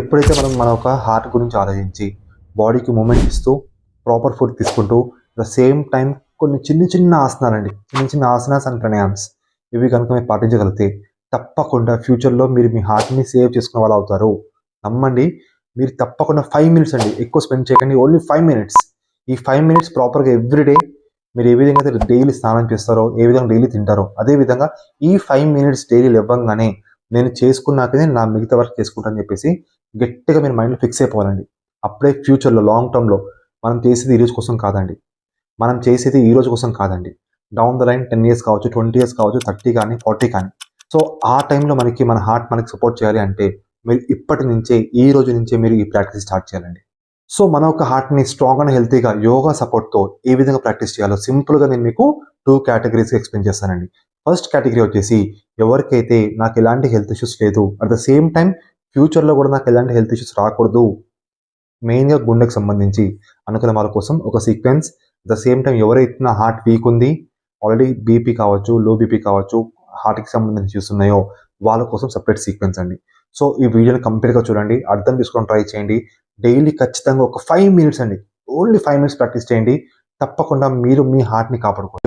ఎప్పుడైతే మనం మన ఒక హార్ట్ గురించి ఆలోచించి బాడీకి మూమెంట్ ఇస్తూ ప్రాపర్ ఫుడ్ తీసుకుంటూ ద సేమ్ టైం కొన్ని చిన్న చిన్న ఆసనాలండి, చిన్న చిన్న ఆసనాస్ అండ్ ప్రాణాయామ్స్ ఇవి కనుక మీరు పాటించగలిగితే తప్పకుండా ఫ్యూచర్లో మీరు మీ హార్ట్ని సేవ్ చేసుకునే వాళ్ళు అవుతారు. నమ్మండి. మీరు తప్పకుండా 5 మినిట్స్ అండి, ఎక్కువ స్పెండ్ చేయకండి, ఓన్లీ 5 మినిట్స్. ఈ 5 మినిట్స్ ప్రాపర్గా ఎవ్రీడే మీరు ఏ విధంగా అయితే డైలీ స్నానం చేస్తారో, ఏ విధంగా డైలీ తింటారో, అదేవిధంగా ఈ 5 మినిట్స్ డైలీ ఇవ్వంగానే నేను చేసుకున్నాకనే నా మిగతా వర్క్ చేసుకుంటానని చెప్పేసి గట్టిగా మీరు మైండ్లో ఫిక్స్ అయిపోవాలండి. అప్పుడే ఫ్యూచర్లో లాంగ్ టర్మ్లో మనం చేసేది ఈ రోజు కోసం కాదండి, మనం చేసేది ఈ రోజు కోసం కాదండి, డౌన్ ద లైన్ 10 ఇయర్స్ కావచ్చు, 20 ఇయర్స్ కావచ్చు, 30 కానీ 40 కానీ. సో ఆ టైంలో మన హార్ట్ మనకి సపోర్ట్ చేయాలి అంటే మీరు ఇప్పటి నుంచే, ఈ రోజు నుంచే మీరు ఈ ప్రాక్టీస్ స్టార్ట్ చేయాలండి. సో మన ఒక హార్ట్ని స్ట్రాంగ్ అండ్ హెల్తీగా యోగా సపోర్ట్తో ఏ విధంగా ప్రాక్టీస్ చేయాలో సింపుల్గా నేను మీకు 2 కేటగిరీస్ ఎక్స్ప్లెయిన్ చేస్తానండి. ఫస్ట్ కేటగిరీ వచ్చేసి ఎవరికైతే నాకు ఎలాంటి హెల్త్ ఇష్యూస్ లేదు, అట్ ద సేమ్ టైం ఫ్యూచర్లో కూడా నాకు ఎలాంటి హెల్త్ ఇష్యూస్ రాకూడదు, మెయిన్గా గుండెకు సంబంధించి అనుకునే వాళ్ళ కోసం ఒక సీక్వెన్స్. ద సేమ్ టైం ఎవరైతే నా హార్ట్ వీక్ ఉంది, ఆల్రెడీ బీపీ కావచ్చు, లో బీపీ కావచ్చు, హార్ట్కి సంబంధించి చూస్తున్నాయో వాళ్ళ కోసం సపరేట్ సీక్వెన్స్ అండి. సో ఈ వీడియోని కంప్లీట్గా చూడండి, అర్థం చేసుకోవడం ట్రై చేయండి. డైలీ ఖచ్చితంగా ఒక 5 మినిట్స్ అండి, ఓన్లీ 5 మినిట్స్ ప్రాక్టీస్ చేయండి. తప్పకుండా మీరు మీ హార్ట్ని కాపాడుకోండి.